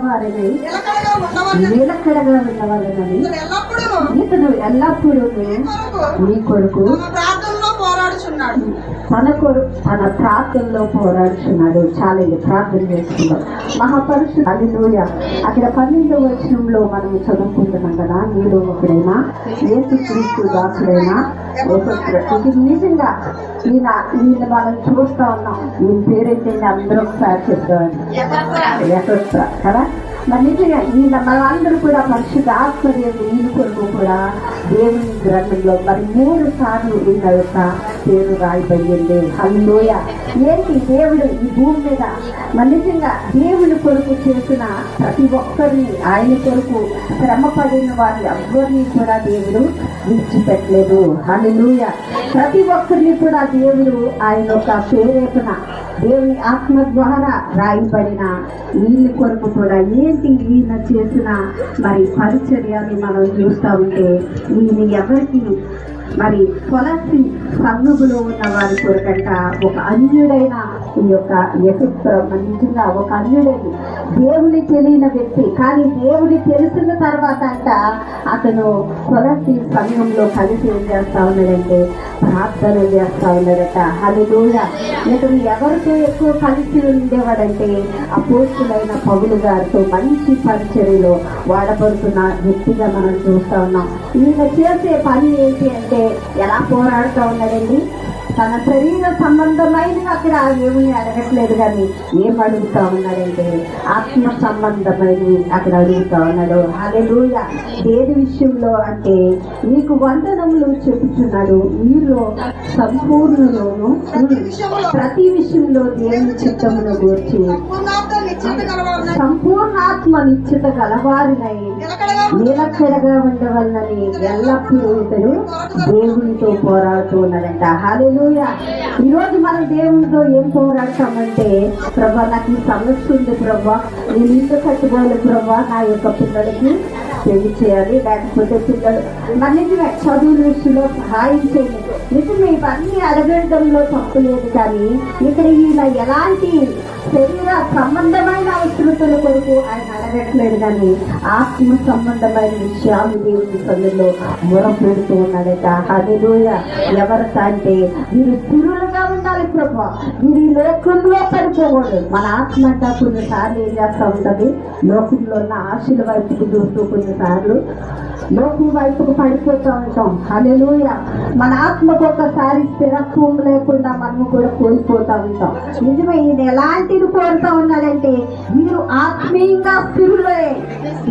గలవారని నిలకడగా ఉన్నవారని ఇతడు ఎల్లప్పుడూ మీ కొరకు తన ప్రార్థనలో పోరాడుచున్నాడు. చాలా ప్రార్థన చేస్తున్నాం. మహాపరుషుడు హల్లెలూయ. అక్కడ 12వ వచనంలో మనం చదువుకుంటున్నాం కదా, నీలో ఒకడైనా యేసుక్రీస్తు దాసుడైనా ఇది నిజంగా ఈయన మనం చూస్తా ఉన్నాం. ఈయన పేరైతే అందరూ ఒకసారి చెప్తామండి కదా. మరి నిజంగా ఈయన మనందరూ కూడా పరిశుద్ధ ఆశ్చర్యం ఈయన కొరకు కూడా దేవుని గ్రంథంలో మరి 3 సార్లు ఈయన యొక్క పేరు రాయబడింది. హల్లెలూయ. ఏంటి దేవుడు ఈ భూమి మీద మరి నిజంగా దేవుని కొరకు చేసిన ప్రతి ఒక్కరిని, ఆయన కొరకు శ్రమ పడిన వారి ఎవ్వరిని కూడా దేవుడు విడిచిపెట్టలేదు. హల్లెలూయ. ప్రతి ఒక్కరిని కూడా దేవుడు ఆయన యొక్క ప్రేరేపణ దేవుని ఆత్మ ద్వారా రాయబడిన వీళ్ళ కొరకు కూడా ఏంటి ఈయన చేసిన మరి పరిచర్యని మనం చూస్తూ ఉంటే ఈయన ఎవరికి మరి కొలసి సంఘములో ఉన్న వారి కొరకంట ఒక అన్యుడైన ఈ యొక్క నిజంగా ఒక అన్యుడైన దేవుని తెలియని వ్యక్తి, కానీ దేవుని తెలిసిన తర్వాత అంట అతను కొలసి సంఘంలో కలిసి ఏం చేస్తా ఉన్నాడంటే ప్రార్థన చేస్తా ఉన్నాడట. హల్లెలూయ. ఇతను ఎవరితో ఎక్కువ కలిసి ఉండేవాడంటే అపోస్తులైన పౌలు గారితో మంచి పరిచర్యలో వాడబడుతున్న వ్యక్తిగా మనం చూస్తా ఉన్నాం. ఈయన చేసే పని ఏంటి అంటే ఎలా పోరాడుతూ ఉన్నాడండి. తన శరీర సంబంధమైన అక్కడ ఏమీ అడగట్లేదు, కానీ ఏం అడుగుతా ఉన్నాడంటే ఆత్మ సంబంధమైనవి అక్కడ అడుగుతా ఉన్నాడు. హల్లెలూయ. దేని విషయంలో అంటే మీకు వందనములు చెప్పుచున్నాడు, మీరు సంపూర్ణలోను ప్రతి విషయంలో దేవుని చిత్తమును గూర్చి సంపూర్ణాత్మ నిశ్చిత గలవారినై నిలకడగా ఉండవలనని ఎల్లప్పుడూ ఇతడు దేవునితో పోరాడుతూ ఉన్నాడంట. హల్లెలూయ. ఈరోజు మనం దేవునితో ఏం పోరాడతామంటే, ప్రభా నాకు ఈ సమస్య ఉంది ప్రభా, నేను ఇల్లు కట్టుకోవాలి ప్రభా, నా యొక్క పిల్లలకి పెళ్లి చేయాలి, లేకపోతే పిల్లలు మళ్ళీ చదువుల విషయంలో సహాయం చేయాలి. నిజమే, ఇవన్నీ అడగడంలో తప్పులేదు, కానీ ఇక్కడ ఈయన ఎలాంటి శరీర సంబంధమైన అవసరతల కొరకు ఆయన అడగట్లేదు, కానీ ఆత్మ సంబంధమైన విషయాలు దేవుని సన్నిధిలో మొరపెడుతూ ఉన్నాడట. హల్లెలూయ. ఎవరితో అంటే మీరు స్థిరులుగా ఉండాలి ప్రభా, మీరు ఈ లోకంలో పడిపోకూడదు. మన ఆత్మ అంతా కొన్నిసార్లు ఏం చేస్తూ ఉంటుంది, లోకంలో ఉన్న ఆశల వైపుకు చూస్తూ కొన్నిసార్లు లోకం వైపుకు పడిపోతూ ఉంటాం. హల్లెలూయ. మన ఆత్మకు ఒకసారి స్థిరత్వం లేకుండా మనము కూడా కోల్పోతూ ఉంటాం. నిజమే, ఈయన ఎలాంటిది కోరుతూ ఉన్నాడంటే మీరు ఆత్మీయంగా స్థిరులే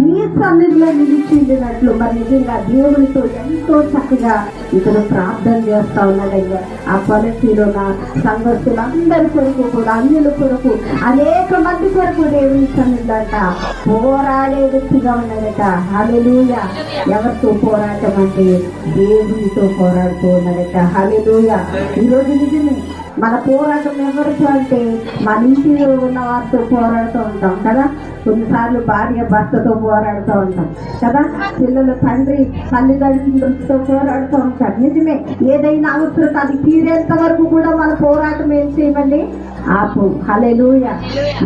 ఈ సన్నిధిలో నిలిచిండినట్లు. మరి నిజంగా దేవునితో ఎంతో చక్కగా ఇతను ప్రార్థన చేస్తా ఉన్నాడయ్యా. ఆ పరిస్థితిలో ఉన్న సంఘస్థులందరి కొరకు కూడా, అన్యుల కొరకు, అనేక మంది కొరకు దేవుని సన్నిధిలో అంట పోరాడే వ్యక్తిగా ఉన్నాడట. హల్లెలూయ. ఎవరితో పోరాటం అంటే దేవునితో పోరాడుతూ ఉన్నాడట. హల్లెలూయ. ఈరోజు నిజమే మన పోరాటం ఎవరితో అంటే మన ఇంటిలో ఉన్న వారితో పోరాడుతూ ఉంటాం కదా. కొన్నిసార్లు భార్య భర్తతో పోరాడుతూ ఉంటాం కదా, పిల్లలు తల్లిదండ్రులతో పోరాడుతూ ఉంటారు. నిజమే, ఏదైనా అవసరం అది తీరేంత వరకు కూడా మన పోరాటం ఏం చేయమండి ఆపు. హల్లెలూయ.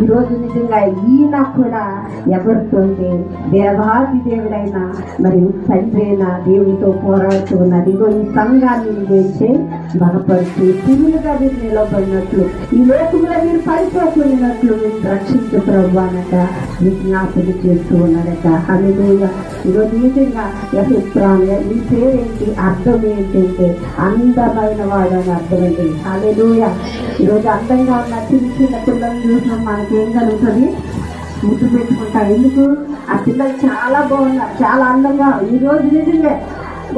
ఈరోజు నిజంగా ఈయన కూడా ఎవరితో అంటే దేవాది దేవుడైనా మరి తండ్రి అయిన దేవునితో పోరాడుతూ ఉన్నది. ఇగో ఈ సంఘాన్ని గురించి బలపరుస్తూ తిరుగుగా మీరు నిలబడినట్లు, ఈ లోకంలో మీరు పడిపోకున్నట్లు మీరు రక్షించు ప్రభు అనట విజ్ఞాపన చేస్తూ ఉన్నాడట. హల్లెలూయ. ఈరోజు నిజంగా ఈ పేరేంటి, అర్థం ఏంటంటే అందమైన వాడు అని అర్థం ఏంటి. హల్లెలూయ. ఈరోజు అందంగా ఉన్న చిన్న చిన్న పిల్లలు చూసినా మనకేం కలుగుతుంది, ముద్దు పెట్టుకుంటాం. ఎందుకు? ఆ పిల్లలు చాలా బాగున్నారు, చాలా అందంగా. ఈరోజు నిజంగా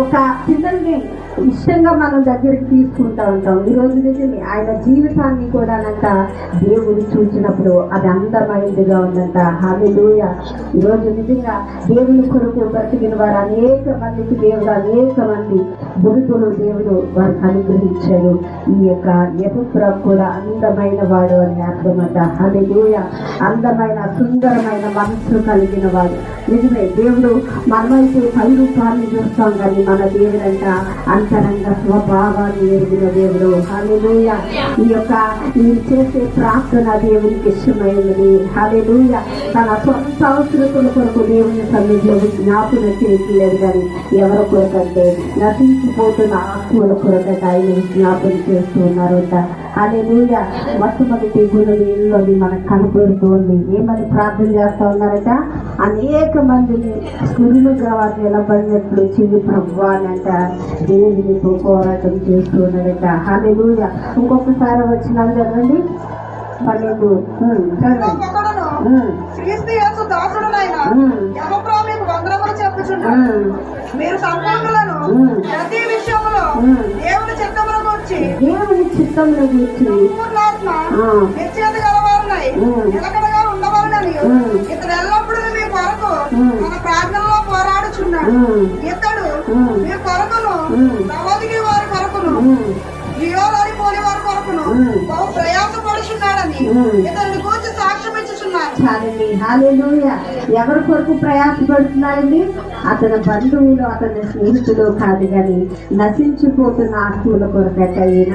ఒక పిల్లల్ని ఇష్టంగా మనం దగ్గరికి తీసుకుంటూ ఉంటాం. ఈరోజు నిజమే ఆయన జీవితాన్ని కూడా దేవుడు చూసినప్పుడు అది అందమైనదిగా ఉందంట. హల్లెలూయ. ఈరోజు నిజంగా దేవుని కొరకు బ్రతికిన వారు అనేక మందికి దేవుడు అనేక మంది గురుతులు దేవుడు వారికి అనుగ్రహించాడు. ఈ యొక్క యెహోవా కూడా అందమైన వాడు అని అర్థమంట. హల్లెలూయ. అందమైన సుందరమైన మనస్సు కలిగిన వాడు. నిజమే, దేవుడు మనమైతే పై రూపాన్ని చూస్తాం, కానీ మన దేవుడంట అంత అంతరంగ స్వభావాన్ని ఎరిగిన దేవుడు. హల్లెలూయా. ఈ యొక్క మీరు చేసే ప్రార్థన దేవునికి ఇష్టమైనది. హల్లెలూయా. తన సొంత అవసరతల కొరకు దేవుని సన్నిధిలో జ్ఞాపన చేయట్లేదు, కానీ ఎవరి కొరకంటే నశించిపోతున్న ఆత్మల కొరకట ఆయన జ్ఞాపన చేస్తూ ఉన్నారంట. హల్లెలూయా. మొట్టమొదటి గురువులోని మనకు కనపడుతుంది. ఏమని ప్రార్థన చేస్తా ఉన్నారట? అనేక మందిని గురువుగా వారు నిలబడినట్లు చెయ్యి ప్రభువా అని అంట దేవునితో పోరాటం చేస్తూ ఉన్నారట. హల్లెలూయా. ఇంకొకసారి వచ్చిన చదవండి 12. మీరు సంపూర్ణులను ప్రతి విషయంలో దేవుని చిత్తమును గూర్చి నిశ్చయత గలవారునై నిలకడగా ఉండవాలని ఇతడు ఎల్లప్పుడూ మీ కొరకు మన ప్రార్థనలో పోరాడుచున్నాడు. ఇతడు మీ కొరకును ప్రవోదికి వారి కొరకును జియోలోని పోలి వారి కొరకును బహు ప్రయాసపడుచున్నాడని ఇతరుని గూర్చి సాక్ష్యం ఇచ్చుచున్నారు. హల్లెలూయా. ఎవరి కొరకు ప్రయాసపడుతున్నాడండి? అతని బంధువులు, అతని స్నేహితులు కాదు, కానీ నశించిపోతున్న ఆత్మల కొరకట ఈయన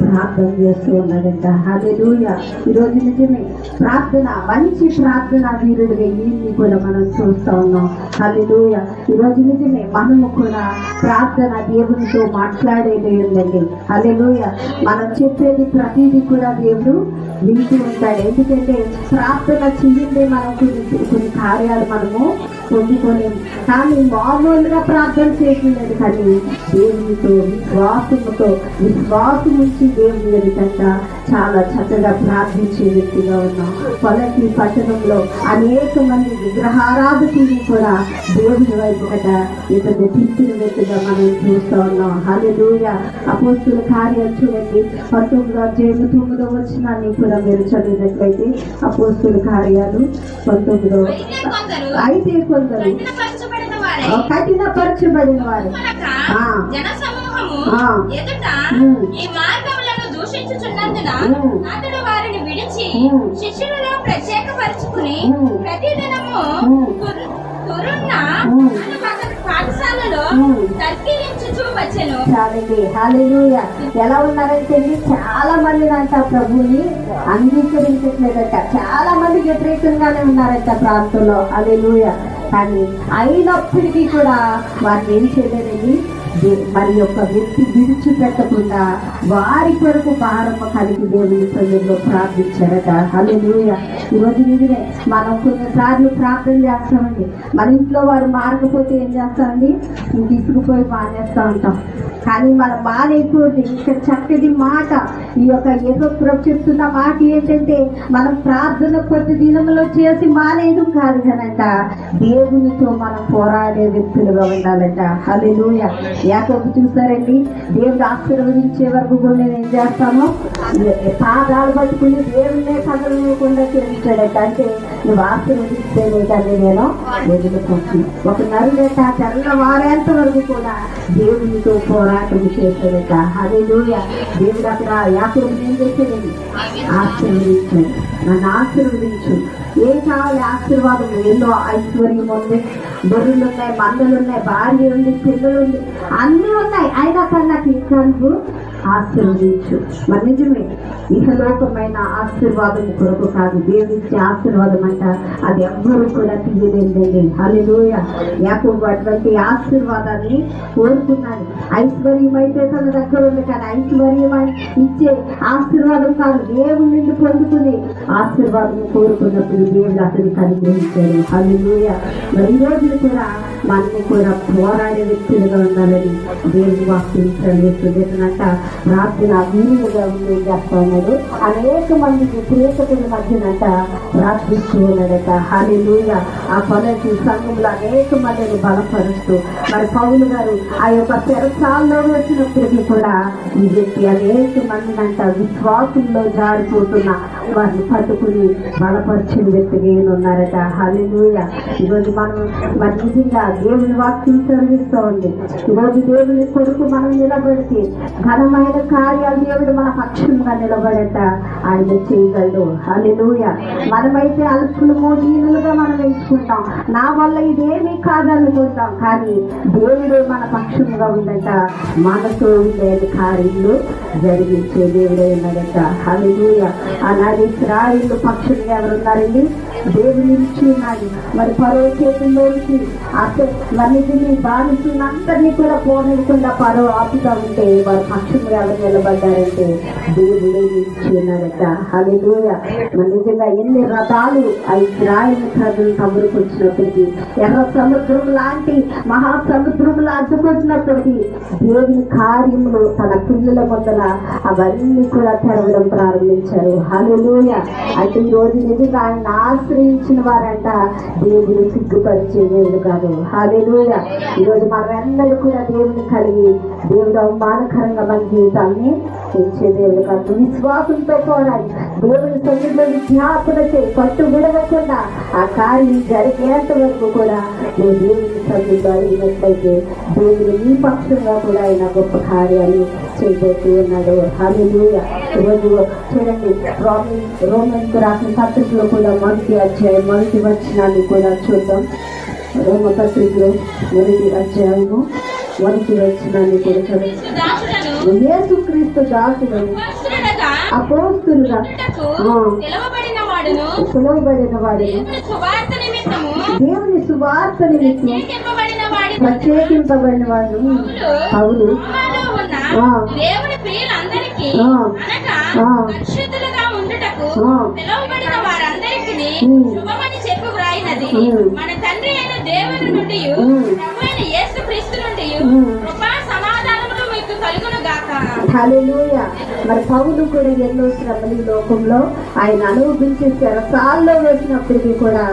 ప్రార్థన చేస్తూ ఉన్నాడంట. హల్లెలూయా. ఈరోజు నిజమే ప్రార్థన, మంచి ప్రార్థన వీరుడిగా ఈయన్ని కూడా మనం చూస్తూ ఉన్నాం. హల్లెలూయా. ఈరోజు నిజమే మనము కూడా ప్రార్థన దేవునితో మాట్లాడేది ఉందండి. హల్లెలూయా. మనం చెప్పేది ప్రతిదీ కూడా దేవుడు వింటూ ఉంటాడు. ఎందుకంటే ప్రార్థన చెయ్యండి మనం కొన్ని కార్యాలు మనము పొందుకోలేము. కానీ మామూలుగా ప్రార్థన చేయట్లేదు, కానీ దేవునితో విశ్వాసం ఉంచి దేవుని ఎదుట చాలా చక్కగా ప్రార్థించే వ్యక్తిగా ఉన్నాం. కొలకి పట్టణంలో అనేక మంది విగ్రహారాధకులు కూడా దేవుని వైపు కదా ఇతను తీర్చిన వ్యక్తిగా మనం చూస్తూ ఉన్నాం. హల్లెలూయా. అపోస్తుల కార్యాలు చూడండి 19:9 వచనాన్ని కూడా మీరు చదివినట్లయితే అపోస్తుల కార్యాలు 19. అయితే కొందరు కఠినపరచబడిన వారు అతడు వారిని విడిచి శిష్యులలో ప్రత్యేకపరుచుకుని ప్రతిదినము పాఠశాలలో తర్కీలించుచూ వచ్చెను. హల్లెలూయా. ఎలా ఉన్నారంటే చాలా మంది అంట ప్రభుని అంగీకరించట్లేదట, చాలా మంది వ్యతిరేకంగానే ఉన్నారంట ప్రాంతంలో. హల్లెలూయా. కానీ అయినప్పటికీ కూడా వారిని ఏం చేయలేదండి, మరి యొక్క వ్యక్తి విడిచిపెట్టకుండా వారి కొరకు భారమ కలిగి దేవుని సన్నిధిలో ప్రార్థించారట. హల్లెలూయా. ఈరోజు నిజమే మనం కొన్నిసార్లు ప్రార్థన చేస్తామండి, మన ఇంట్లో వారు మారకపోతే ఏం చేస్తామండి, తీసుకుపోయి మానేస్తూ ఉంటాం. కానీ మనం మానేయకూడదు. ఇక్కడ చక్కటి మాట, ఈ యొక్క యేసు ప్రభు చెప్తున్న మాట ఏంటంటే మనం ప్రార్థన కొద్ది దినంలో చేసి మానేయడం కాదు కనంట, దేవునితో మనం పోరాడే వ్యక్తులుగా ఉండాలంట. హల్లెలూయా. యాకోబు చూసారండి, దేవుడు ఆశీర్వదించే వరకు కూడా నేను ఏం చేస్తాను, పాదాలు పట్టుకుని దేవుడినే కదలకుండా చేయించాడట. అంటే నువ్వు ఆశీర్వదిస్తేనే కానీ నేను వదులుకుంటున్నాను. ఒక నరుడట తెల్లవారేంత వరకు కూడా దేవునితో పోరాటం చేశాడట. హల్లెలూయా. దేవుడు అక్కడ యాకోబు ఏం చేశాడండి, ఆశీర్వదించాడు. నన్ను ఆశీర్వదించు. ఏం కావాలి ఆశీర్వాదం? ఎన్నో ఐశ్వర్యం ఉంది, బొర్రెలు ఉన్నాయి, మందలు ఉన్నాయి, భార్య ఉంది, పిల్లలు ఉంది, అన్నీ ఉన్నాయి. అయినా కన్నా ఇంకా ఆశీర్వదించు. మరి నిజమే ఇహలోకమైన ఆశీర్వాదం కొరకు కాదు, దేవుడిచ్చే ఆశీర్వాదం అంట అది ఎవ్వరూ కూడా తీయలేదండి. హల్లెలూయా. యాకోబు అటువంటి ఆశీర్వాదాన్ని కోరుకున్నాడు. ఐశ్వర్యం అయితే తన దగ్గర ఉంది, కానీ ఐశ్వర్యం ఇచ్చే ఆశీర్వాదం కాదు, దేవుడి నుండి పొందుకుని ఆశీర్వాదం కోరుకున్నప్పుడు దేవుడు అతనికి అనుగ్రహించాడు. హల్లెలూయా. మరి ఈ రోజులు కూడా మనల్ని కూడా పోరాడే వ్యక్తులుగా ఉండాలని దేవుడి వాక్యం చదివిస్తుందంట. ప్రార్థన వీరులుగా ఉంది చేస్తా ఉన్నాడు. అనేక మంది వ్యతిరేకతల మధ్యనంట ప్రార్థిస్తూ ఉన్నాడట. హల్లెలూయా. ఆ కొలకి సంఘంలో అనేక మందిని బలపరుస్తూ, మరి పౌలు గారు ఆ యొక్క చెరసాల్లో వచ్చినప్పటికీ కూడా ఈ వ్యక్తి అనేక మందినంట విశ్వాసంలో జారిపోతున్న వారిని పట్టుకుని బలపరిచిన వ్యక్తిగా ఉన్నారట. హల్లెలూయా. ఈరోజు మనం మరి నిజంగా దేవుని వాక్యం చదివిస్తూ ఉంది. ఈరోజు దేవుని కొరకు మనం నిలబడితే ఘనమైన అద్భుతమైన కార్యాలు దేవుడు మన పక్షంగా నిలబడట ఆయన చేయగలడు. హల్లెలూయా. మనమైతే అల్పులము దీనులుగా మనం ఎంచుకుంటాం, నా వల్ల ఇదేమీ కాదనుకుంటాం. కానీ దేవుడు మన పక్షంగా ఉందట, మనతో ఉండే కార్యాలు జరిగించే దేవుడే ఉన్నాడట. హల్లెలూయా. అలాగే ఇశ్రాయేలు పక్షంగా ఎవరున్నారండి? దేవుని ఇచ్చి ఉన్నాడు. మరి పరో చేతుల్లోంచి అన్నిటినీ బాధితులందరినీ కూడా పోనీయకుండా పరో ఆపుతా ఉంటే వారి పక్షంగా ఎవరు నిలబడ్డారంటే దేవుడే ఇచ్చి ఉన్నాడట. హల్లెలూయా. మరి నిజంగా ఎన్ని రథాలు ఆ ఇశ్రాయేలు ప్రజలు తమ్ముడుకొచ్చినప్పటికీ, ఎర్ర సముద్రం లాంటి మహాసముద్రంలో అడ్డుకొచ్చినప్పటికీ దేవుని కార్యములు తన పిల్లల ముందర అవన్నీ కూడా తెరవడం ప్రారంభించారు. హల్లెలూయా. అంటే ఈ రోజు నిజంగా ఆయన ఆశ్రయించిన వారంట దేవుడు సిగ్గుపరిచే దేవుడు కాదు. హల్లెలూయా. ఈరోజు మనం అందరూ కూడా దేవుని కలిగి దేవుడు అవమానకరంగా మన జీవితాన్ని పెంచే దేవుడు కాదు. విశ్వాసంతో పోరాడి దేవుని సన్నిధిలో విజ్ఞాపన చేయి, పట్టు విడవకుండా ఆ కార్యం జరిగేంత వరకు కూడా నువ్వు దేవుని సన్నిధిలో అయినట్లయితే దేవుడు నీ పక్షంగా కూడా ఆయన గొప్ప కార్యాలు చేయబోతూ ఉన్నాడు. హల్లెలూయా. ఈరోజు చూడండి, రోమన్కు రాసిన పత్రికలో కూడా మొదటి అధ్యాయం మొదటి వచనాన్ని కూడా చూద్దాం. రోమ పత్రికలో మొదటి అధ్యాయము మొదటి వచనాన్ని కూడా చదువు. యేసుక్రీస్తు దాసులను అపోస్తులుగా పిలువబడిన వాడును దేవుని సువార్త నిమిత్తం ప్రత్యేకింపబడిన వాడు పౌలు దేవుని ప్రియులందరికీ పరిశుద్ధులుగా ఉండుటకు పిలువబడిన వారందరికీ శుభమని చెప్పి వ్రాయినది మన తండ్రి అయిన దేవుని నుండి ప్రభువైన యేసుక్రీస్తు నుండి కృపా సమాధానములు మీకు కలుగును గాక. హల్లెలూయా. మరి పౌలు కూడా ఎన్నో శ్రమలు ఈ లోకంలో ఆయన అనుభవించి చెరసాల్లో వేసినప్పటికీ కూడా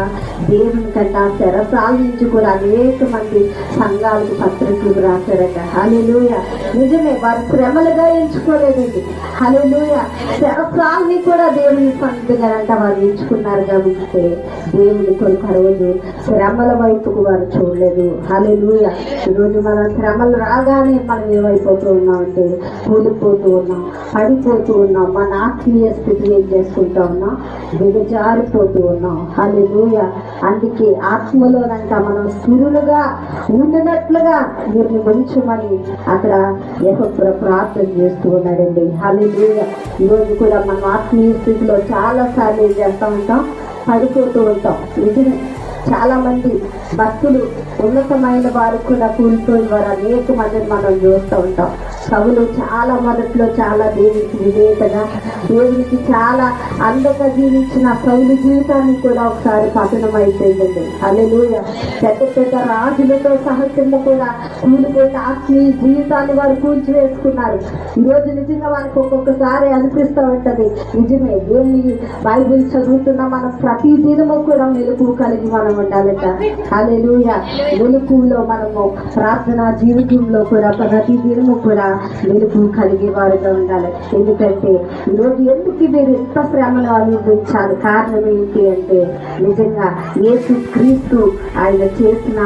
దేవుని కంటే ఆ చెరసాల నుంచి కూడా అనేక మంది సంఘాలకు పత్రికలు రాశారట. హల్లెలూయా. నిజమే, వారు శ్రమలుగా ఎంచుకోలేదండి. హల్లెలూయా. చెరసాలని కూడా దేవుని సన్నిధిగానంట వారు ఎంచుకున్నారు కాబట్టి దేవుని కొరకు రోజు శ్రమల వైపుకు వారు చూడలేదు. హల్లెలూయా. ఈరోజు మన శ్రమలు రాగానే మనం ఏమైపోతూ ఉన్నామంటే కూలిపోతూ ఉన్నాం, పడిపోతూ ఉన్నాం, మన ఆత్మీయ స్థితిని ఏం చేసుకుంటూ ఉన్నాం, దిగజారిపోతూ ఉన్నాం. హల్లెలూయా. అందుకే ఆత్మలోనంట మనం స్థిరులుగా ఉండినట్లుగా వీరిని ఉంచమని అక్కడ యెహోవా ప్రార్థన చేస్తూ ఉన్నాడండి. హల్లెలూయా. ఈరోజు కూడా మనం ఆత్మీయ స్థితిలో చాలా సార్లు ఏం చేస్తూ ఉంటాం, పడిపోతూ ఉంటాం. నిజమే, చాలా మంది భక్తులు ఉన్నతమైన వారు కూడా కూలిపోయిన వారు అనేక మందిని మనం చూస్తూ ఉంటాం. సవులు చాలా మొదట్లో చాలా దేవునికి విధేయతగా, దేవునికి చాలా అందంగా జీవించిన సౌలు జీవితాన్ని కూడా ఒకసారి పతనం అయిపోయిందండి. హల్లెలూయా. పెద్ద పెద్ద రాజులతో సహచంద కూడా కూలిపోయిన ఆత్మీయ జీవితాన్ని వారు కూల్చివేసుకున్నారు. ఈరోజు నిజంగా వారికి ఒక్కొక్కసారి అనిపిస్తూ ఉంటది, నిజమే దేవుని బైబిల్ చదువుతున్న మనం ప్రతి దినము కూడా మెలుకు కలిగి మనం ఉండాలట. హల్లెలూయా. మెలుకులో మనము ప్రార్థనా జీవితంలో కూడా ప్రతి దినము కూడా మెలుకు కలిగే వారుగా ఉండాలి. ఎందుకంటే ఈరోజు ఎందుకు మీరు ఎంత శ్రమను అనుభవించాలి? కారణం ఏంటి అంటే నిజంగా యేసు క్రీస్తు ఆయన చేసిన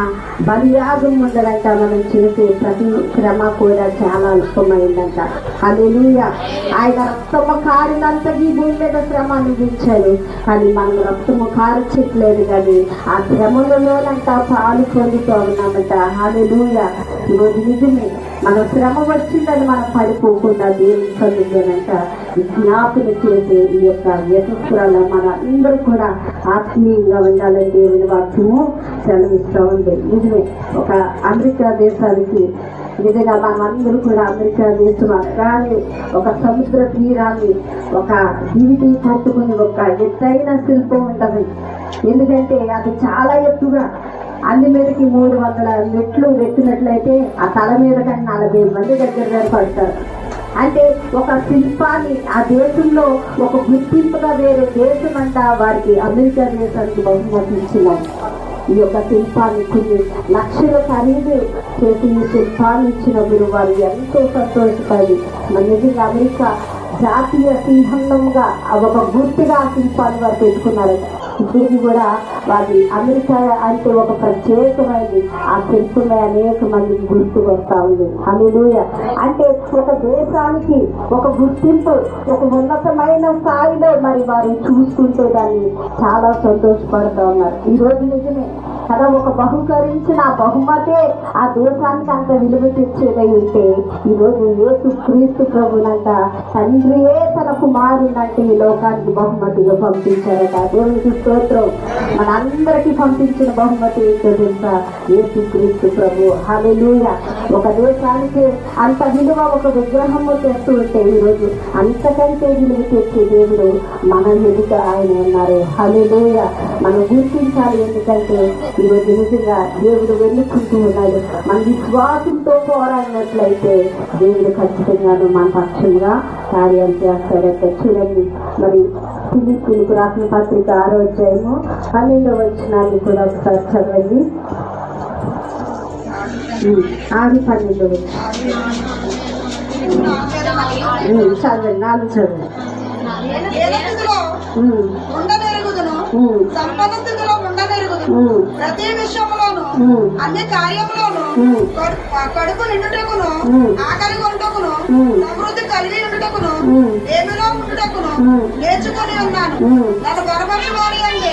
బలియాగం ఉండాలంట. మనం చేసే ప్రతి శ్రమ కూడా చాలా అల్పమైందంట. హల్లెలూయా. ఆయన రక్తము కారినంత ఈ భూమి మీద శ్రమ అనుభవించారు, కానీ మనం రక్తము కారచట్లేదు, కానీ ఆ శ్రమలలోనంట పాలు పొందుతూ ఉన్నామంట. హల్లెలూయా. ఈరోజు నిజమే, మనం శ్రమ వచ్చిందని మనం పడిపోకుండా దేవుని సన్నిధినంట జ్ఞాపన చేసే ఈ యొక్క యశస్సుల మన అందరూ కూడా ఆత్మీయంగా ఉండాలని దేవుని వాక్యము సెలవిస్తూ ఉంది. నిజమే, ఒక అమెరికా దేశానికి నిజంగా మనం అందరూ కూడా అమెరికా దేశం కానీ ఒక సముద్ర తీరాన్ని ఒక దివిటి పట్టుకుని ఒక ఎత్తైన శిల్పం ఉంటుంది. ఎందుకంటే అది చాలా ఎత్తుగా అన్ని మీదకి 300 మెట్లు ఎక్కినట్లయితే ఆ తల మీద కానీ 40 మంది దగ్గర పడతారు. అంటే ఒక శిల్పాన్ని ఆ దేశంలో ఒక గుర్తింపుగా వేరే దేశం అంట వారికి అమెరికా దేశానికి బహుమతి ఇచ్చినాం. ఈ యొక్క శిల్పాన్ని కొన్ని లక్షల ఖరీదు చేసి ఈ శిల్పాన్ని ఇచ్చినప్పుడు వారు ఎంతో సంతోషపడి మన నిజంగా అమెరికా జాతీయ సింహంగా ఒక గుర్తుగా ఆ శిల్పాన్ని వారు పెట్టుకున్నారు. ఇప్పటికి కూడా వారి అమెరికా అంటే ఒక ప్రత్యేకమైనది. ఆ చరిత్రలో అనేక మందికి గుర్తు వస్తా ఉంది. హల్లెలూయా. అంటే ఒక దేశానికి ఒక గుర్తింపు, ఒక ఉన్నతమైన స్థాయిలో మరి వారు చూసుకుంటూ దాన్ని చాలా సంతోషపడుతూ ఉన్నారు. ఈ రోజు నిజమే కదా, ఒక బహుకరించిన ఆ బహుమతే ఆ దేశానికి అంత విలువ తెచ్చేదై ఉంటే, ఈరోజు యేసు క్రీస్తు ప్రభునంట తండ్రియే తన కుమారునంటే ఈ లోకానికి బహుమతిగా పంపించారట. దేవునికి స్తోత్రం. మనందరికీ పంపించిన బహుమతి ఏంటో తెలుసా? యేసు క్రీస్తు ప్రభు. హల్లెలూయా. ఒక దేశానికి అంత విలువ ఒక విగ్రహము తెస్తూ ఉంటే, ఈరోజు అంతకంటే విలువ తెచ్చే దేవుడు మన ఎదుట ఆయన ఉన్నారు. హల్లెలూయా. మనం గుర్తించాలి. ఎందుకంటే ఈరోజు నిజంగా దేవుడు వెళ్ళుకుంటూ ఉన్నాడు. మన విశ్వాసంతో పోరాడినట్లయితే దేవుడు ఖచ్చితంగా మన పక్షంగా కార్యాలు చేస్తాడట. చూడండి, మరి ఫిలిప్పీయులకు రాసిన పత్రిక 6వ అధ్యాయము 12వ వచనాన్ని కూడా ఒకసారి చదవండి. 6:12 చదవండి. 4 చదవండి. ఉండనెరుగుదును, సంపన్న స్థితిలో ఉండనెరుగుదును, ప్రతి విషయంలోను అన్ని కార్యములోను కడుపు నిండుటకును, ఆకలి కొంటకును, సమృద్ధి కలిగి ఉండుటకును, ఏమిలో ఉండుటకును నేర్చుకొని ఉన్నాను. నన్ను బలపరచుకోని అంటే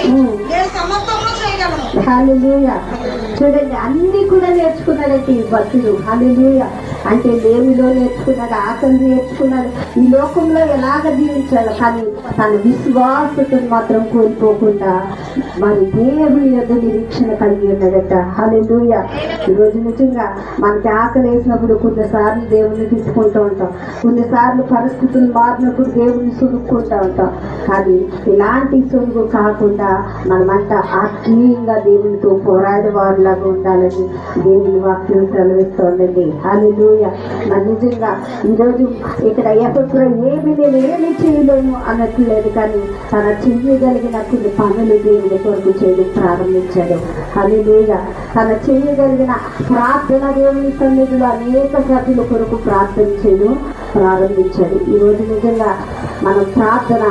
నేను సమస్తమును చేయగలను. హల్లెలూయా. చూడండి, అన్ని కూడా నేర్చుకున్నాడంటే ఈ భక్తుడు. హల్లెలూయా. అంటే లేమిలో నేర్చుకున్నాడు, ఆకలి నేర్చుకున్నాడు, ఈ లోకంలో ఎలాగ జీవించాడు. కానీ తన విశ్వాసతను మాత్రం కోల్పోకుండా మరి దేవుని యొక్క నిరీక్షణ కలిగి ఉన్నాడట. హల్లెలూయా. ఈరోజు నిజంగా మనకి ఆకలి వేసినప్పుడు కొన్నిసార్లు దేవుని తిట్టుకుంటూ ఉంటాం, కొన్నిసార్లు పరిస్థితులు మారినప్పుడు దేవుని సునుక్కుంటూ ఉంటాం. కానీ ఇలాంటి సునుగు కాకుండా మనమంతా ఆత్మీయంగా దేవునితో పోరాడే వారిలాగా ఉండాలని దేవుని వాక్యం సెలవిస్తోందండి. హల్లెలూయా. మరి నిజంగా ఈరోజు ఇక్కడ ఎఫెస్లో నేనేమి చేయలేను అన్నట్లు లేదు, కానీ తన చేయగలిగిన కొన్ని పనులు దేవుని కొరకు చేయడం ప్రారంభించాడు. హల్లెలూయా. తన చేయగలిగిన ప్రార్థన దేవుని సన్నిధిలో అనేక సభ్యుల కొరకు ప్రార్థన చేయడం ప్రారంభించాడు. ఈరోజు నిజంగా మనం ప్రార్థన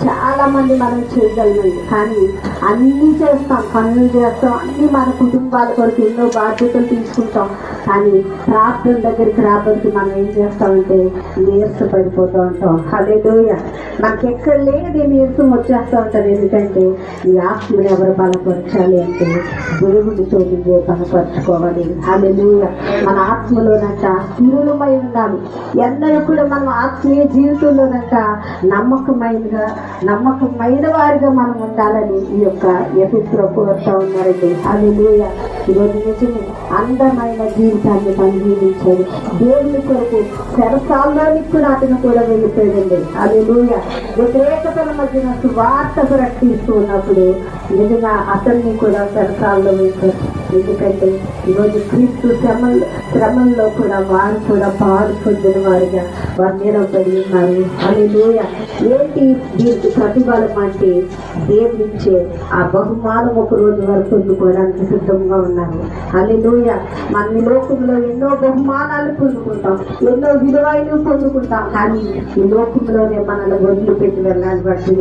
చాలా మంది మనం చేయగలమండి, కానీ అన్నీ చేస్తాం, పనులు చేస్తాం, అన్నీ మన కుటుంబాల కొరకు ఎన్నో బాధ్యతలు తీసుకుంటాం. కానీ ప్రార్థన దగ్గరికి రాబట్టి మనం ఏం చేస్తామంటే నీరసపడిపోతూ ఉంటాం. హల్లెలూయా. మనకి ఎక్కడ లేదు నీరసం వచ్చేస్తూ ఉంటుంది. ఎందుకంటే ఈ ఆత్మని ఎవరు బలపరచాలి అంటే దేవుడితో నువ్వు బలపరచుకోవాలి. హల్లెలూయా. మన ఆత్మలోనంట స్థిరులమై ఉండాలి. ఎన్నడూ కూడా మనం ఆత్మీయ జీవితంలోనంట నమ్మకమైన వారిగా మనం ఉండాలని ఈ యొక్క ఎఫెస్లో కోరుతూ ఉన్నారండి. హల్లెలూయా. ఈరోజు నిజమే అందమైన జీవితాన్ని మనం జీవించాడు. దేవుని కొరకు చెరసాల్లోనికి కూడా అతను కూడా వెళ్ళిపోయాడండి. హల్లెలూయా. వ్యతిరేకతల మధ్యన సువార్త ప్రకటిస్తూ ఉన్నప్పుడు నిజంగా అతన్ని కూడా చెరసాల్లో వేశారు. ఎందుకంటే ఈరోజు క్రీస్తు శ్రమల్లో కూడా వారు కూడా పాలు పొందిన వారిగా వారు నిలబడి ఉన్నారు. హల్లెలూయా. ఏంటి దీనికి ప్రతిఫలం అంటే దేవుడిచ్చే ఆ బహుమానం ఒక రోజు వరకు పొందుకోవడానికి సిద్ధంగా ఉన్నారు. హల్లెలూయా. మన ఈ లోకంలో ఎన్నో బహుమానాలు పొందుకుంటాం, ఎన్నో విలువైనవి పొందుకుంటాం, కానీ ఈ లోకంలోనే మనల్ని వదిలిపెట్టి వెళ్ళాలి. బట్టి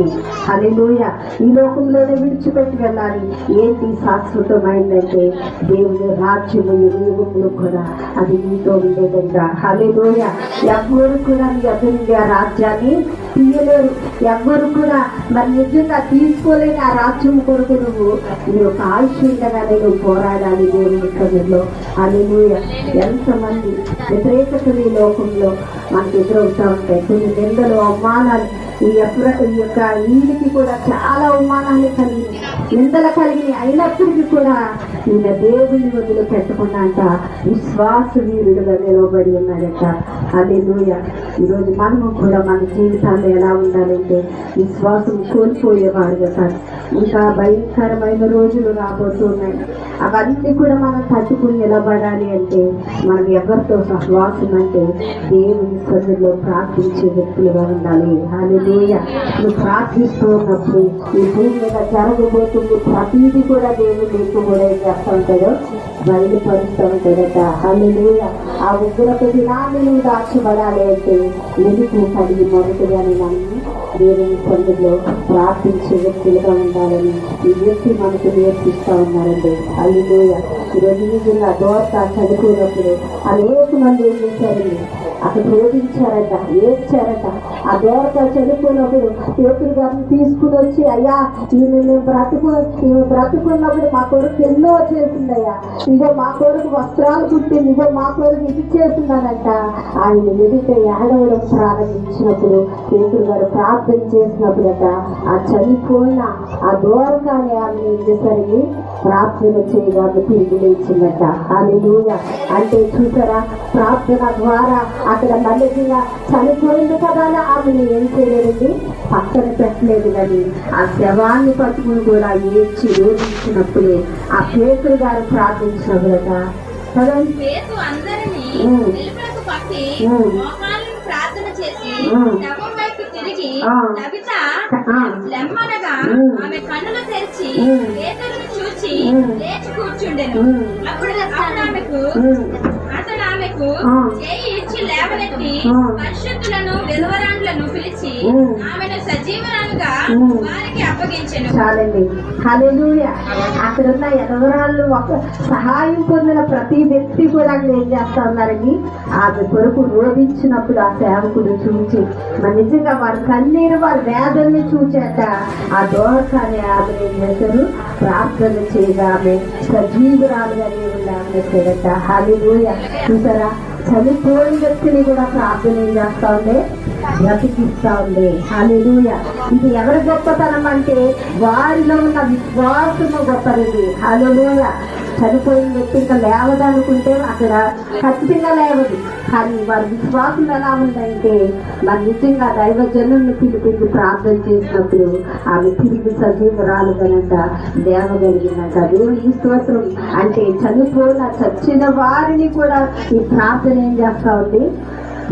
హల్లెలూయా. ఈ లోకంలోనే విడిచిపెట్టి వెళ్ళాలి. ఏంటి శాశ్వతమైందంటే దేవుని రాజ్యము యుగములు కూడా అది నీతో ఉండేదంగా. హల్లెలూయా. ఎవ్వరు కూడా నీ అభివృద్ధి ఆ రాజ్యాన్ని తీయలేరు. ఎవ్వరు కూడా మరి నిజంగా తీసుకోలేని ఆ రాజ్యం కొరకు నువ్వు నీ యొక్క ఆయుష్యంగానే నువ్వు పోరాడాలి దేవుని సన్నిధిలో. హల్లెలూయా. ఎంతమంది వ్యతిరేకతలు ఈ లోకంలో మనకు ఎదురవుతూ ఉంటాయి. కొన్ని నిందలు, అవమానాలు, ఈ యొక్క ఈయనకి కూడా చాలా అవమానాలు కలిగినాయి, నిందలు కలిగినాయి. అయినప్పటికీ కూడా ఈయన దేవుని వదిలి పెట్టకుండా అంట విశ్వాస వీరుడుగా నిలబడి ఉన్నాడట. హల్లెలూయా. ఈరోజు మనము కూడా మన జీవితాల్లో ఎలా ఉండాలంటే విశ్వాసం కోల్పోయేవారుగా కాదు. ఇంకా భయంకరమైన రోజులు రాబోతున్నాయి. అవన్నీ కూడా మనం తట్టుకుని నిలబడాలి అంటే మనం ఎవరితో సహవాసం అంటే దేవుని సన్నిధిలో ప్రార్థించే వ్యక్తులుగా ఉండాలి. హల్లెలూయా. నువ్వు ప్రార్థిస్తూ ఉన్నప్పుడు ఈ భూమి మీద జరగబోతుంది ప్రతిదీ కూడా దేవుడు నీకు కూడా ఏం చేస్తూ ఉంటాడో బయలుపరుస్తూ ఉంటాడట. హల్లెలూయా. ఆ ఉగ్రత దినాన్ని నువ్వు దాచబడాలి అంటే వెలుగు కలిగి మొదటిగానే నన్ను దేవుని సన్నిధిలో ప్రార్థించే వ్యక్తులుగా ఉండాలని ఈ వ్యక్తి మనకు నేర్పిస్తూ ఉన్నారండి. హల్లెలూయా. ఈరోజు నిజంగా దోర్త చదువుకున్నప్పుడు అనేక మంది ఏం చేశారండి, అక్కడ రోధించారట, ఏడ్చారట. ఆ దోర్త చదువుకున్నప్పుడు పేతురు గారిని తీసుకుని వచ్చి, అయ్యా ఈమె బ్రతుకున్నప్పుడు మా కొడుకు ఎన్నో చేసిందయ్యా, ఇగో మా కొడుకు వస్త్రాలు కుట్టింది, ఇగో మా కొడుకు ఇది చేస్తున్నానంట. ఆయన ఎదుట ఏడవడం ప్రారంభించినప్పుడు పేతురు గారు ప్రార్థన చేసినప్పుడట ఆ చనిపోయిన ఆ దోరకాన్ని ఆమె ఏం చేసరికి ప్రార్థన చేయగానే తిరిగి లేచిందట. హల్లెలూయా. అంటే చూసారా, ప్రార్థన ద్వారా అక్కడ మళ్ళీగా చనిపోయింది కదా అని ఆమెను ఏం చేయలేదండి, పక్కన పెట్టలేదు. కానీ ఆ శవాన్ని పట్టుకుని కూడా ఏడ్చి రోధించినప్పుడు ఆ పేతురు గారు ప్రార్థించినప్పుడట కదండి. పేతురు అందరినీ వెలుపలకు పట్టి మోకాళ్ళను ప్రార్థన చేసి శవం వైపు తిరిగి తబితా లెమ్మనగా ఆమె కన్నులు తెరిచి పేతురును చూచి లేచి కూర్చుండెను. అప్పుడు అతడు ఆమెకు చేయి ఇచ్చి లేవనెత్తి పరిశుద్ధులను విధవరాండ్లను పిలిచి ఆమెను సజీవరాలుగా వారికి అప్పగించెను. చాలండి. హల్లెలూయా. అక్కడున్న ఎదవరాళ్ళు ఒక సహాయం పొందిన ప్రతి వ్యక్తి కూడా అక్కడ ఏం చేస్తా ఉన్నారండి, ఆమె కొరకు రోధించినప్పుడు ఆ సేవకుడు చూచి మరి నిజంగా వారి కన్నీరు వారి వేదనని చూచాక ఆ దోరకాన్ని ఆమె ఏం చేశారు, ప్రార్థన చేయగా ఆమె సజీవురాలుగా ఆమె చేయట. హల్లెలూయా. చూసారా, చనిపోయిన వ్యక్తిని కూడా ప్రార్థన ఏం చేస్తా ఉంది, బ్రతికిస్తా ఉంది. హల్లెలూయా. ఇది ఎవరి గొప్పతనం అంటే వారిలో ఉన్న విశ్వాసము గొప్పది. హల్లెలూయా. చనిపోయిన వ్యక్తి ఇంకా లేవదనుకుంటే అక్కడ ఖచ్చితంగా లేవదు. కానీ వారి విశ్వాసం ఎలా ఉందంటే మరి నిజంగా దైవజనుల్ని పిలిపించి ప్రార్థన చేసినప్పుడు ఆమె తిరిగి సజీవరాలుగానంట దేవగలిగినట. దేవుని స్తోత్రం. అంటే చనిపోయిన చచ్చిన వారిని కూడా ఈ ప్రార్థన ఏం చేస్తా ఉంది,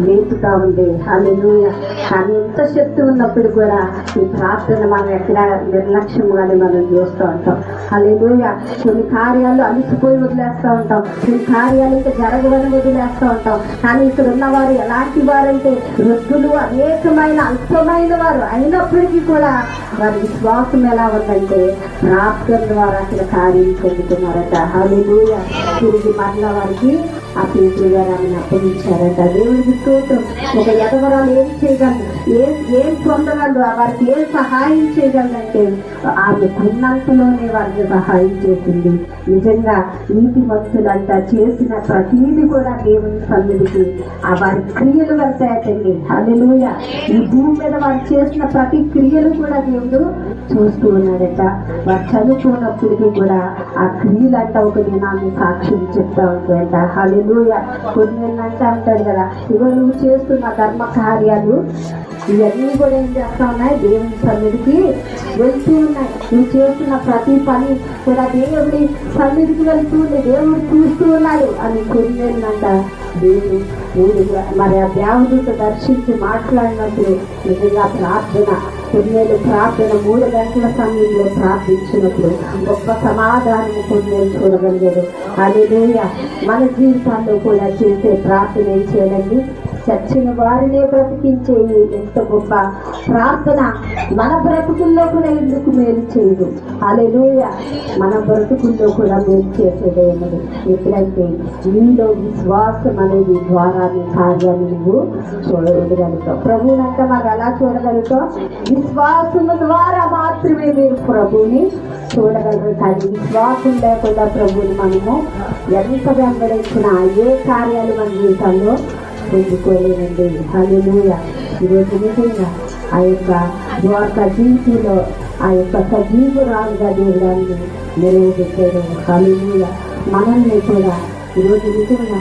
లేపుతా ఉంది. హల్లెలూయా. కానీ ఎంత శక్తి ఉన్నప్పుడు కూడా ఈ ప్రార్థన మనం ఎక్కడ నిర్లక్ష్యంగానే మనం చూస్తూ ఉంటాం. హల్లెలూయా. కొన్ని కార్యాలు అలిసిపోయి వదిలేస్తూ ఉంటాం, కొన్ని కార్యాలు ఇంకా జరగవని వదిలేస్తూ ఉంటాం. కానీ ఇక్కడ ఉన్నవారు ఎలాంటి వారంటే వృద్ధులు, అనేకమైన అల్పమైన వారు అయినప్పటికీ కూడా వారి విశ్వాసం ఎలా ఉందంటే ప్రార్థన ద్వారా అక్కడ కార్యం పొందుతున్నారట. హల్లెలూయా. తిరిగి మరలా వారికి ఆ పేతురు గారు ఆమెను అప్పగించారట. దేవుడికి స్తోత్రం. ఒక ఎదవరాలు ఏం చేయగలరు, ఏం పొందగలరు, వారికి ఏం సహాయం చేయగలరంటే ఆమె ఉన్నంతలోనే వారికి సహాయం చేసింది. నిజంగా నీతి భక్తులంతా చేసిన ప్రతీది కూడా దేవుని సన్నిధికి ఆ వారి క్రియలు వెళ్తాయటండి. హల్లెలూయా. ఈ భూమి మీద వారు చేసిన ప్రతి క్రియలు కూడా దేవుడు చూస్తూ ఉన్నాడట. వారు చదువుకున్నప్పటికీ కూడా ఆ క్రియలంట ఒక దినాన్ని సాక్ష్యం చెప్తా ఉంటాయంట. హల్లెలూయా. కొన్ని అంటాడు కదా, ఇగో నువ్వు చేస్తున్న ధర్మ కార్యాలు ఇవన్నీ కూడా ఏం చేస్తా ఉన్నాయి, దేవుని సన్నిధికి వెళ్తూ ఉన్నాయి. నువ్వు చేస్తున్న ప్రతి పని కూడా దేవుడి సన్నిధికి వెళ్తూ ఉంది, దేవుడు చూస్తూ ఉన్నాడు అని కొన్నేళ్ళంట దేవుడు మరి ఆ దేవదూత దర్శించి మాట్లాడినప్పుడు నిజంగా ప్రార్థన కొన్నేళ్ళు ప్రార్థన 3 గంటల సమయంలో ప్రార్థించినప్పుడు గొప్ప సమాధానం కొన్నేళ్ళు చూడగలిగాడు. హల్లెలూయా. మన జీవితాల్లో కూడా చేసే ప్రార్థన ఏం చేయాలండి, చచ్చిన వారినే బ్రతికించే ఎంత గొప్ప ప్రార్థన మన బ్రతుకుల్లో కూడా ఎందుకు మేలు చేయదు. హల్లెలూయా. మన బ్రతుకుల్లో కూడా మేలు చేసేదే ఉన్నది. ఎప్పుడైతే నీలో విశ్వాసం అనేది ద్వారా నీ కార్యాన్ని నువ్వు చూడగలుగుతావు. ప్రభువునంట మనం ఎలా చూడగలుగుతావు, విశ్వాసము ద్వారా మాత్రమే మీరు ప్రభువుని చూడగలరు. కానీ విశ్వాసం లేకుండా ప్రభువుని మనము ఎంత వెంబడించినా ఏ కార్యాలు మన జీవితంలో పొందుకోలేనండి. హల్లెలూయా. ఈరోజు నిజంగా ఆ యొక్క ద్వారకా జీవితంలో ఆ యొక్క సజీవురాలుగా దేవుడాన్ని నెరవేర్చాడు. హల్లెలూయా. మనల్ని కూడా ఈరోజు నిజంగా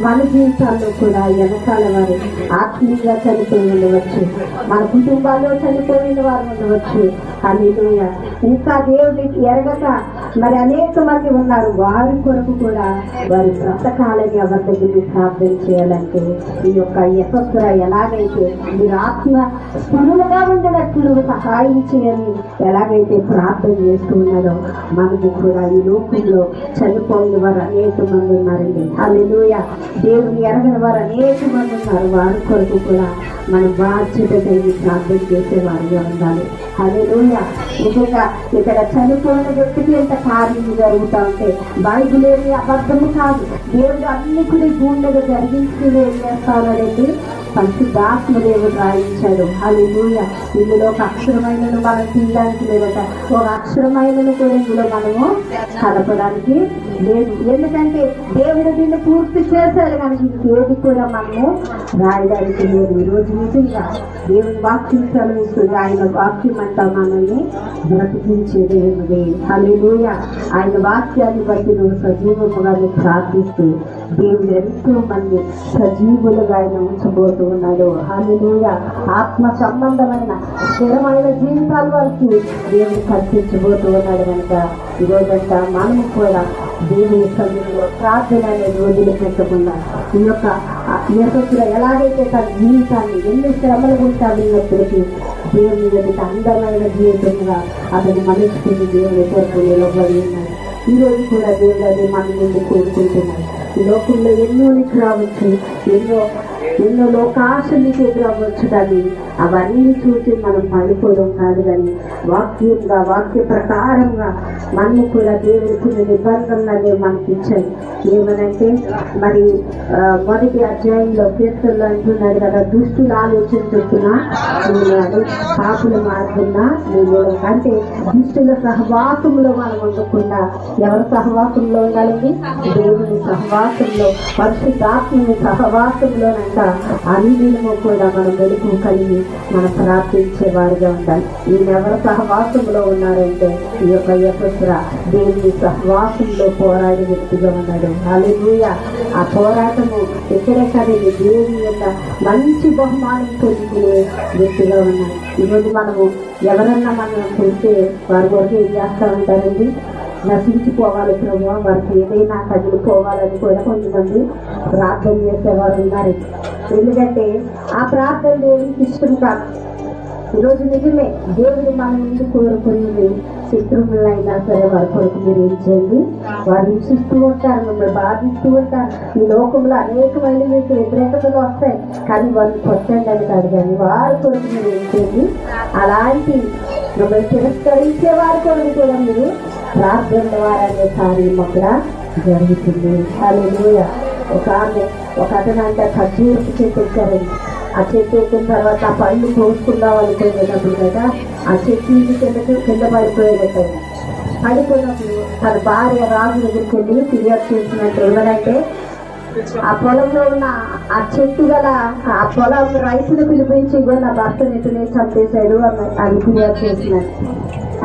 మన జీవితాల్లో కూడా వెనకాల వారు ఆత్మీయంగా చనిపోయి ఉండవచ్చు, మన కుటుంబాల్లో చనిపోయిన వారు ఉండవచ్చు. హల్లెలూయా. ఇంకా దేవుడికి ఎరగక మరి అనేక మంది ఉన్నారు. వారి కొరకు కూడా వారి బ్రతకాలని ఎవరి దగ్గరికి ప్రార్థన చేయాలంటే ఈ యొక్క ఎఫెక్ట్ ఎలాగైతే మీరు ఆత్మ స్థిరులుగా ఉండనట్లు సహాయం చేయని ఎలాగైతే ప్రార్థన చేస్తూ ఉన్నారో మనకు కూడా ఈ లోకంలో చనిపోయిన వారు అనేక మంది ఉన్నారండి. హల్లెలూయా. దేవుని ఎరగని వారు అనేక మంది ఉన్నారు. వారి కొరకు కూడా మనం బాధ్యత కలిగి ప్రార్థన చేసేవారిగా ఉండాలి. హల్లెలూయా. నిజంగా ఇక్కడ చనిపోయిన వ్యక్తికి ఎంత కార్యం జరుగుతూ ఉంటే బైబిల్ ఏమి అబద్ధము కాదు. దేవుడు అన్ని కూడా భూమి మీద జరిగించి ఏం చేస్తాననేది పరిశుద్ధాత్మ దేవుడు రాయించాడు. హల్లెలూయా. ఇందులో ఒక అక్షరమైనను మనం తీయడానికి లేదట, ఒక అక్షరమైనను కూడా ఇందులో మనము కలపడానికి లేదు. ఎందుకంటే దేవుడు దీన్ని పూర్తి చేశాడు కనుక ఇంకేది కూడా మనము రాయడానికి లేదు. ఈరోజు నిజంగా దేవుని వాక్యం చదివిస్తుంది. ఆయన వాక్యం అంతా మనల్ని బ్రతికించేది ఉన్నది. హల్లెలూయా. ఆయన వాక్యాన్ని బట్టి నువ్వు సజీవముగా ప్రార్థిస్తూ దేవుడు ఎంతో మంది సజీవులుగా ఆయన ఉంచబోతూ ఉన్నాడు. హల్లెలూయా. ఆత్మ సంబంధమైన స్థిరమైన జీవితాల వరకు దేవుడు కల్పించబోతూ ఉన్నాడు కనుక ఈరోజంతా మనము కూడా దేవుని సమయంలో ప్రార్థన అనేది వదిలిపెట్టకుండా ఈ యొక్క నేపథ్యంలో ఎలాగైతే తన జీవితాన్ని ఎన్ని శ్రమలు ఉంటామన్నప్పటికీ దేవుని యొక్క అందమైన జీవితంగా అతను మనుషుకుని దేవుని కొరకు నిలబడి ఉన్నాడు. ఈరోజు కూడా దేవుడు అది మన నుండి కోరుకుంటున్నాడు. ఈ లోకంలో ఎన్నో రావచ్చు, ఎన్నో లోకాశనికి ఎదురవ్వచ్చు. కానీ అవన్నీ చూసి మనం పడిపోవడం కాదు, కానీ వాక్యంగా వాక్య ప్రకారంగా మనము కూడా దేవుడికి నిబంధనలు మనకి ఇచ్చాయి. ఏమనంటే మరి మొదటి అధ్యాయంలో కీర్తనలో అంటున్నాడు కదా, దుష్టుల ఆలోచన చొప్పున ఉన్నాడు, పాపుల మార్గంన నేను. అంటే దుష్టుల సహవాసంలో మనం ఉండకుండా ఎవరి సహవాసంలో ఉండాలండి? దేవుని సహవాసంలో, పరిశుద్ధాత్మని సహవాసంలోనంట అన్నిటిలో కూడా మనం వెలుగు కలిగి మనం ప్రార్థించే వారిగా ఉండాలి. ఈయనెవరి సహవాసంలో ఉన్నారంటే ఈ యొక్క యెహోవా దేవుని సహవాసంలో పోరాడే వ్యక్తిగా ఉన్నాడు. హల్లెలూయా. ఆ పోరాటము ఎక్కడే కదండి, దేవుని యొక్క మంచి బహుమానం పొందుకునే వ్యక్తిగా ఉన్నాడు. ఈరోజు మనము ఎవరన్నా మనం చూస్తే వారి వరకు ఏం చేస్తూ ఉంటారండి? నశించిపోవాలి ప్రభు, వారికి ఏదైనా తగిలిపోవాలని కూడా కొంతమంది ప్రార్థన చేసేవారు ఉన్నారు. ఎందుకంటే ఆ ప్రార్థన దేవునికి ఇష్టం కాదు. ఈరోజు నిజమే దేవుడు మన ముందు కోరుకునేది శత్రువులైనా సరే వారి కొరకు మీరు ఏం చేయండి. వారు హింసిస్తూ ఉంటారు, మిమ్మల్ని బాధిస్తూ ఉంటారు. ఈ లోకంలో అనేకమైన మీకు వ్యతిరేకతలు వస్తాయి, కానీ వారిని కొట్టండి అని కాదు, కానీ వారి కొరకు మీరు ఏం చేయండి. అలాంటి మిమ్మల్ని తిరస్కరించే వారి కొరకు కూడా మీరు ప్రార్థన ద్వారా అనే కార్యం అక్కడ జరుగుతుంది. హల్లెలూయా. ఒక అతను అంటే ఖర్జూరపు చెట్టు ఎక్కారండి. ఆ చెట్టు ఎక్కిన తర్వాత ఆ పళ్ళు కోసుకుందాం అనుకునేటప్పుడు కదా ఆ చెట్టు కింద పడిపోయేటట్టు. పడిపోయినప్పుడు తన భార్య రాజు దగ్గరికి వెళ్ళి ఫిర్యాదు చేసినట్టు. ఎవరంటే ఆ పొలంలో ఉన్న ఆ చెట్టు గల ఆ పొలం రైతులు పిలిపించి నా భర్తను ఎటునే చంపేశాడు అని ఫిర్యాదు చేసినట్టు.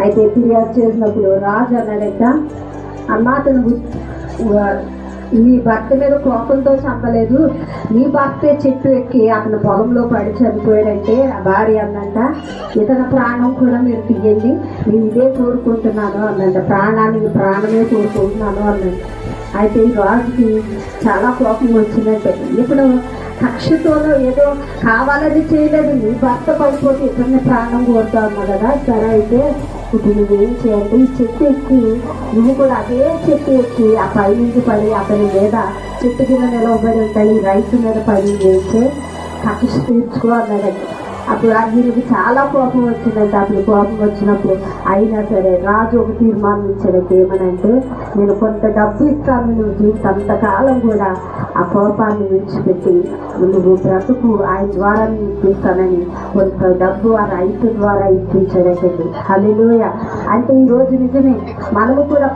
అయితే ఫిర్యాదు చేసినప్పుడు రాజు అన్నాడట, అమ్మా అతను నీ భర్త మీద కోపంతో చంపలేదు, నీ భర్తే చెట్టు ఎక్కి అతని పొలంలో పడి చనిపోయాడంటే ఆ భార్య అన్నంట, ఇతని ప్రాణం కూడా మీరు తీయండి, నేను ఇదే కోరుకుంటున్నాను అన్నంట, ప్రాణమే కోరుకుంటున్నాను అన్నంట. అయితే ఈ రాజుకి చాలా కోపం వచ్చినట్టే. ఇప్పుడు కక్షతోనో ఏదో కావాలని చేయలేదు, నీ భర్త పడిపోతే ఇతన్ని ప్రాణం కోరుతా ఉన్నా కదా, సరే అయితే ఇప్పుడు నువ్వేం చేయాలి, ఈ చెట్టు ఎక్కి నువ్వు కూడా అదే చెట్టు ఎక్కి ఆ పై నుంచి పడి అతని మీద చెట్టు కింద నిలవబడి ఉంటాయి, రైతు మీద పడి వేస్తే కక్ష తీర్చుకో అన్నాడండి. అప్పుడు ఆయనకి చాలా కోపం వచ్చిందంటే, అప్పుడు కోపం వచ్చినప్పుడు అయినా సరే రాజు ఒక తీర్మానం ఇచ్చాడంటే, ఏమనంటే నేను కొంత డబ్బు ఇస్తాను, నువ్వు జీవితంతకాలం కూడా ఆ కోపాన్ని విడిచిపెట్టి నువ్వు బ్రతుకు, ఆయన ద్వారా నేను ఇప్పిస్తానని కొంత డబ్బు ఆ రైతు ద్వారా ఇప్పించాడంటే. హల్లెలూయా. అంటే ఈరోజు నిజమే మనము కూడా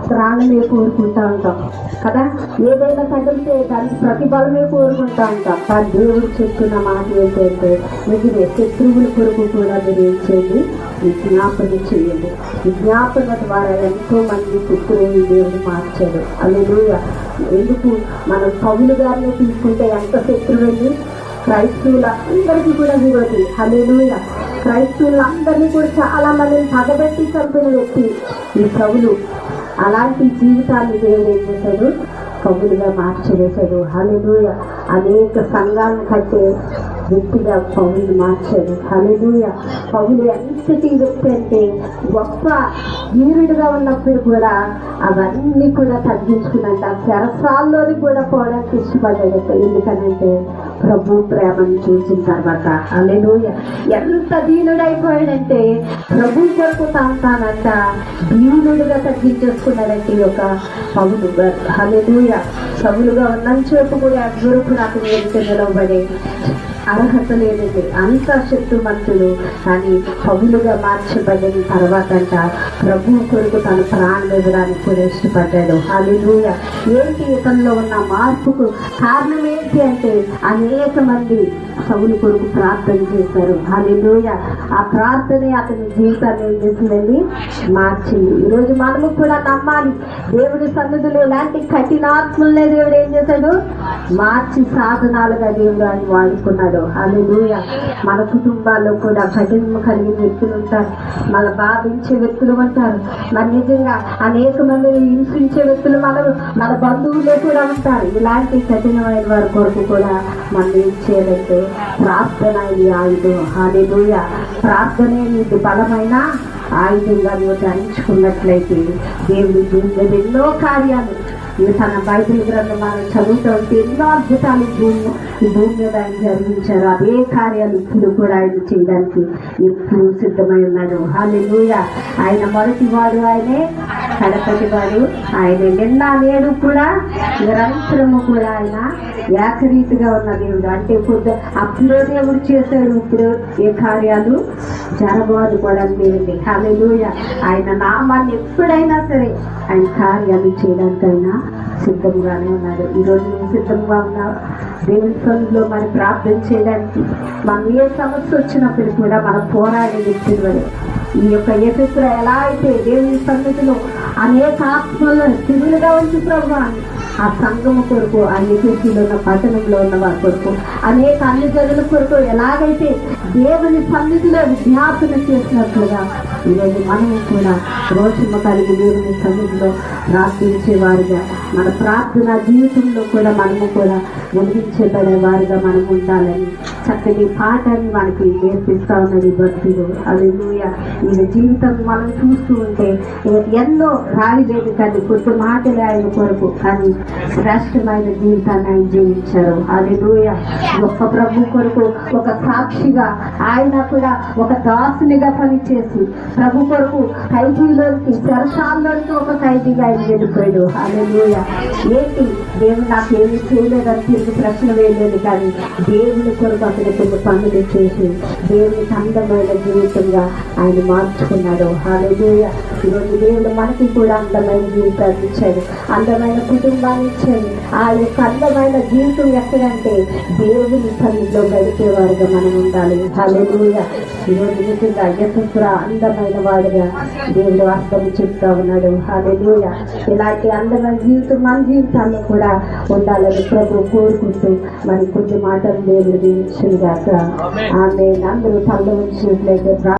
ప్రాణమే కోరుకుంటా ఉంటాం కదా, ఏదైనా తగిలితే దానికి ప్రతిఫలమే కోరుకుంటా ఉంటాం. కానీ దేవుడు చెప్తున్న మాట ఏంటంటే నిజమే, శత్రువుల కొరకు కూడా మీరు ఏం చేయండి, విజ్ఞాపన చేయండి. విజ్ఞాపన ద్వారా ఎంతో మంది పుత్రులు దేవుడు మార్చాడు. హల్లెలూయా. ఎందుకు మనం పౌలు గారిని తీసుకుంటే ఎంత శత్రువుని, క్రైస్తవులందరికీ కూడా విరోధి. హల్లెలూయా. క్రైస్తవులందరినీ కూడా చాలా మందిని పగబెట్టి చంపిన వ్యక్తి ఈ పౌలు. అలాంటి జీవితాన్ని దేవుడు ఏం చేశాడు? పౌలుగా మార్చివేశాడు. హల్లెలూయా. అనేక సంఘాలను కట్టే వ్యక్తిగా పౌలుని మార్చాడు. హల్లెలూయా. పౌలు ఎంతటి వ్యక్తి అంటే గొప్ప వీరుడిగా ఉన్నప్పుడు కూడా అవన్నీ కూడా తగ్గించుకున్నంత చెరసాల్లోని కూడా పోవడానికి ఇష్టపడ్డాడు. ఎందుకనంటే ప్రభు ప్రేమను చూసిన తర్వాత. హల్లెలూయా. ఎంత దీనుడైపోయాడంటే ప్రభు కొరకు తానంట దీనుడుగా తగ్గించేసుకున్నాడంటే ఒక పౌలు. హల్లెలూయా. పౌలుగా ఉన్నంతసేపు కూడా ఎవ్వరూ కూడా అతను వెళ్తే నిలవబడే అర్హత లేదండి. అంత శక్తిమంతుడు. కానీ పౌలుగా మార్చబడిన తర్వాత అంట ప్రభు కొరకు తన ప్రాణం ఇవ్వడానికి కూడా ఇష్టపడ్డాడు. హల్లెలూయా. ఏంటి ఇతనిలో ఉన్న మార్పుకు కారణం ఏంటి అంటే అనేక మంది పౌలు కొరకు ప్రార్థన చేశారు. హల్లెలూయా. ఆ ప్రార్థనే అతని జీవితాన్ని ఏం చేసిందండి? మార్చింది. ఈరోజు మనము కూడా నమ్మాలి. దేవుడి సన్నిధిలో ఇలాంటి కఠినాత్మలనే దేవుడు ఏం చేశాడు? మార్చి సాధనాలుగా దేవుడు ఆయన వాడుకున్నాడు. హల్లెలూయా. మన కుటుంబాల్లో కూడా కఠినం కలిగిన వ్యక్తులు ఉంటారు, మన బాధించే వ్యక్తులు ఉంటారు, మన నిజంగా అనేక మందిని హింసించే వ్యక్తులు మన బంధువులే కూడా ఉంటారు. ఇలాంటి కఠినమైన వారి కొరకు కూడా మనం ఏం చేయాలంటే ప్రార్థన ఇది ఆయుధం. హల్లెలూయా. ప్రార్థనే నీకు బలమైన ఆయుధంగా నువ్వు ధరించుకున్నట్లయితే దేవుడు భూమి మీద ఎన్నో కార్యాలు తన బైబిల్ గ్రంథం మనం చదువుతూ ఉంటే ఎన్నో అద్భుతాలు ఈ భూమి మీద ఆయన జరిగించారు. అదే కార్యాలు ఇప్పుడు కూడా ఆయన చేయడానికి ఎప్పుడు సిద్ధమై ఉన్నాడు. హల్లెలూయా. ఆయన మొదటి వాడు ఆయనే, కడపటి వాడు ఆయనే. నిన్న నేడు కూడా నిరంతరము కూడా ఆయన ఏకరీతిగా ఉన్న దేవుడు. అంటే ఇప్పుడు అప్పుడే దేవుడు చేశాడు, ఇప్పుడు ఏ కార్యాలు జరగదు కూడా లేదండి. హల్లెలూయా. ఆయన నామాన్ని ఎప్పుడైనా సరే ఆయన కార్యాలు చేయడానికైనా సిద్ధంగానే ఉన్నాడు. ఈరోజు నువ్వు సిద్ధంగా ఉన్నావు దేవుని సన్నిధిలో మరి ప్రార్థన చేయడానికి? మనం ఏ సమస్య వచ్చినప్పుడు కూడా మనం పోరాడే వ్యక్తులు వలె ఈ యొక్క ఎఫెసులో ఎలా అయితే దేవుని సన్నిధిలో అనేక ఆత్మల్లో స్థిరులుగా ఉంచి ప్రభు ఆ సంఘము కొరకు, ఆ ఎఫెసులో ఉన్న పట్టణంలో ఉన్న వారి కొరకు, అనేక అన్ని జనుల కొరకు ఎలాగైతే దేవుని సన్నిధిలో విజ్ఞాపన చేసినట్లుగా ఈరోజు మనము కూడా రోషము కలిగి దేవుని సన్నిధిలో ప్రార్థించే వారిగా, మన ప్రార్థన జీవితంలో కూడా మనము కూడా వెలిగించబడే వారిగా మనం ఉండాలని చక్కటి పాఠాన్ని మనకి నేర్పిస్తా ఉన్నది భక్తులు. హల్లెలూయా. ఈ జీవితం మనం చూస్తూ ఉంటే ఎన్నో రాయలేదు కానీ కొత్త మాటలే ఆయన కొరకు, కానీ శ్రేష్టమైన జీవితాన్ని ఆయన జీవించారు. హల్లెలూయా. గొప్ప ప్రభు కొరకు ఒక సాక్షిగా ఆయన కూడా ఒక దాసునిగా పనిచేసి ప్రభు కొరకు ఖైదీలోకి, చెరసాల్లోకి ఒక ఖైదీగా ఆయన వెళ్ళిపోయాడు. హల్లెలూయా. ఏంటి దేవుడు నాకు ఏమి చేయలేదని తిరిగి ప్రశ్న వేయలేదు, కానీ దేవుని కొరకు అతని కొన్ని పనులు చేసి దేవుని అందమైన జీవితంగా ఆయన మార్చుకున్నాడు. హల్లెలూయా. ఈరోజు దేవుడు మనకి కూడా అందమైన జీవితాన్ని ఇచ్చాడు, అందమైన కుటుంబాన్ని ఇచ్చాడు. ఆ యొక్క అందమైన జీవితం ఎక్కడంటే దేవుని సన్నిధిలో గడిపేవారుగా మనం ఉండాలి. హల్లెలూయా. ఈరోజు నిజంగా యశస్సుర అందమైన వాడుగా దేవుడు అర్థం చెప్తా ఉన్నాడు. హల్లెలూయా. ఇలాంటి అందమైన జీవితం మన జీవితాల్లో కూడా ఉండాలని ప్రభు కోరుకుంటూ మరి కొద్ది మాటలు దేవుడు దీవించుగాక. ఆమె అందరూ తల ఉంచినట్లయితే